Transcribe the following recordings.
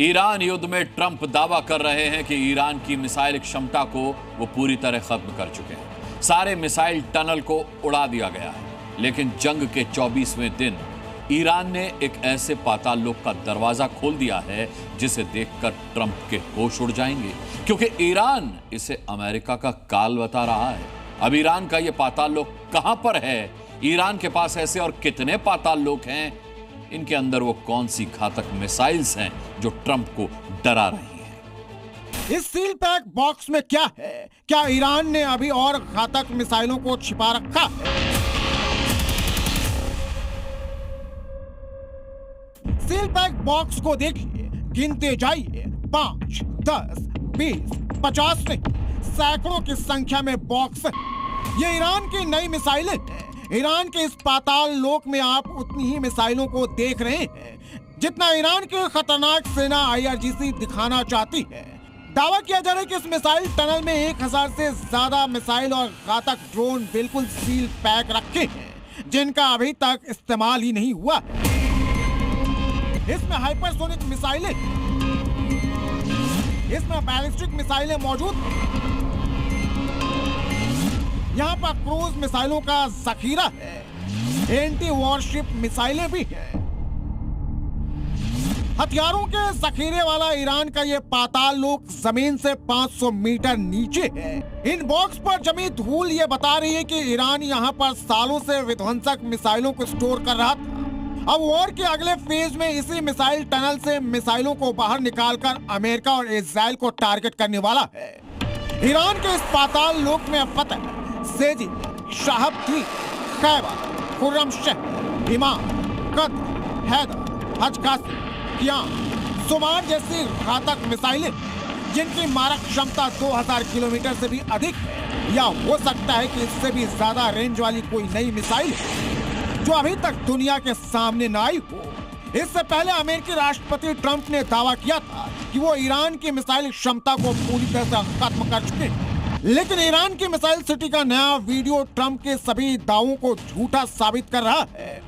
Iran युद्ध में Trump दावा कर रहे हैं कि ईरान की मिसाइल क्षमता को वो पूरी तरह खत्म कर चुके हैं। सारे मिसाइल टनल को उड़ा दिया गया है। लेकिन जंग के 24वें दिन ईरान ने एक ऐसे पाताल लोक का दरवाजा खोल दिया है जिसे देखकर ट्रंप के होश उड़ जाएंगे, क्योंकि ईरान इसे अमेरिका का काल बता रहा है। अब ईरान का यह पाताल लोक कहां पर है, ईरान के पास ऐसे और कितने पाताल लोक हैं, इनके अंदर वो कौन सी घातक मिसाइल्स हैं जो ट्रंप को डरा रही हैं। इस सील पैक बॉक्स में क्या है? क्या ईरान ने अभी और घातक मिसाइलों को छिपा रखा है? सील पैक बॉक्स को देखिए, गिनते जाइए। 5, 10, 20, 50 नहीं, सैकड़ों की संख्या में बॉक्स है। ये ईरान की नई मिसाइलें हैं। ईरान के इस पाताल लोक में आप उतनी ही मिसाइलों को देख रहे हैं जितना ईरान की खतरनाक सेना IRGC दिखाना चाहती है। दावा किया जा रहा है कि इस मिसाइल टनल में 1000 से ज्यादा मिसाइल और घातक ड्रोन बिल्कुल सील पैक रखे हैं, जिनका अभी तक इस्तेमाल ही नहीं हुआ। इसमें हाइपरसोनिक मिसाइलें, इसमें बैलिस्टिक मिसाइलें मौजूद हैं। यहाँ पर क्रूज मिसाइलों का जखीरा है, एंटी वॉरशिप मिसाइलें भी हैं। हथियारों के जखीरे वाला ईरान का ये पाताल लोक जमीन से 500 मीटर नीचे है। इन बॉक्स पर जमी धूल ये बता रही है कि ईरान यहाँ पर सालों से विध्वंसक मिसाइलों को स्टोर कर रहा था। अब वॉर के अगले फेज में इसी मिसाइल टनल से मिसाइलों को बाहर निकालकर अमेरिका और इजराइल को टारगेट करने वाला है। ईरान के इस पाताल लोक में फतह, सेजी, शाहब द्वीप, खैबर, खुर्रमशह, इमाम, कद्र, हैदर, हजकासी, कियाम, सुमार जैसी घातक मिसाइलें जिनकी मारक क्षमता 2000 किलोमीटर से भी अधिक है, या हो सकता है कि इससे भी ज्यादा रेंज वाली कोई नई मिसाइल है जो अभी तक दुनिया के सामने न आई हो। इससे पहले अमेरिकी राष्ट्रपति ट्रंप ने दावा किया था कि वो ईरान की मिसाइल क्षमता को पूरी तरह से खत्म कर चुके हैं। लेकिन ईरान की मिसाइल सिटी का नया वीडियो ट्रंप के सभी दावों को झूठा साबित कर रहा है।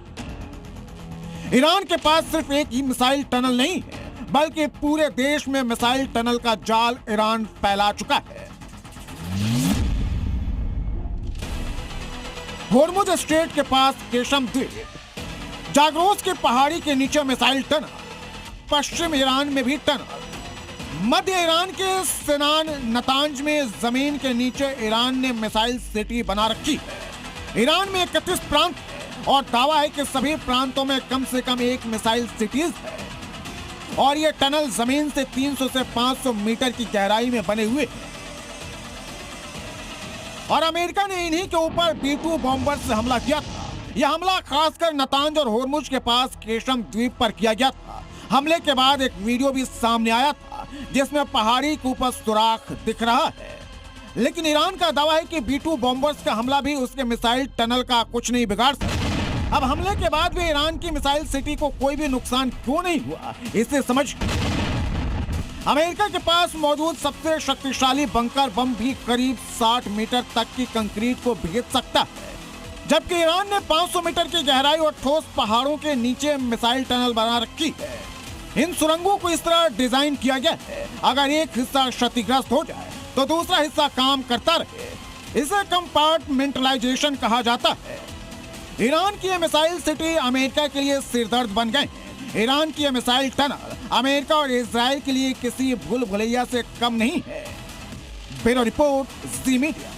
ईरान के पास सिर्फ एक ही मिसाइल टनल नहीं है, बल्कि पूरे देश में मिसाइल टनल का जाल ईरान फैला चुका है। होर्मुज स्ट्रेट के पास केशम द्वीप, जाग्रोस की पहाड़ी के नीचे मिसाइल टनल, पश्चिम ईरान में भी टनल, मध्य ईरान के सिनान नतांज में जमीन के नीचे ईरान ने मिसाइल सिटी बना रखी है। ईरान में 31 प्रांत है और दावा है कि सभी प्रांतों में कम से कम एक मिसाइल सिटीज है, और ये टनल जमीन से 300 से 500 मीटर की गहराई में बने हुए हैं। और अमेरिका ने इन्हीं के ऊपर B-2 बॉम्बर से हमला किया था। यह हमला खासकर नतांज और होर्मुज के पास केशम द्वीप पर किया गया था। हमले के बाद एक वीडियो भी सामने आया था जिसमें पहाड़ी के ऊपर सुराख दिख रहा है। लेकिन ईरान का दावा है कि B-2 बॉम्बर्स का हमला भी उसके मिसाइल टनल का कुछ नहीं बिगाड़ सकता। अब हमले के बाद भी ईरान की मिसाइल सिटी को कोई भी नुकसान क्यों नहीं हुआ, इसे समझ अमेरिका के पास मौजूद सबसे शक्तिशाली बंकर बम भी करीब 60 मीटर तक की कंक्रीट को भेद सकता है, जबकि ईरान ने 500 मीटर की गहराई और ठोस पहाड़ों के नीचे मिसाइल टनल बना रखी है। इन सुरंगों को इस तरह डिजाइन किया गया है, अगर एक हिस्सा क्षतिग्रस्त हो जाए तो दूसरा हिस्सा काम करता रहे। इसे कंपार्टमेंटलाइजेशन कहा जाता है। ईरान की ये मिसाइल सिटी अमेरिका के लिए सिरदर्द बन गए हैं। ईरान की ये मिसाइल टनल अमेरिका और इजराइल के लिए किसी भूल भुलैया से कम नहीं है। ब्यूरो रिपोर्ट, ज़ी मीडिया।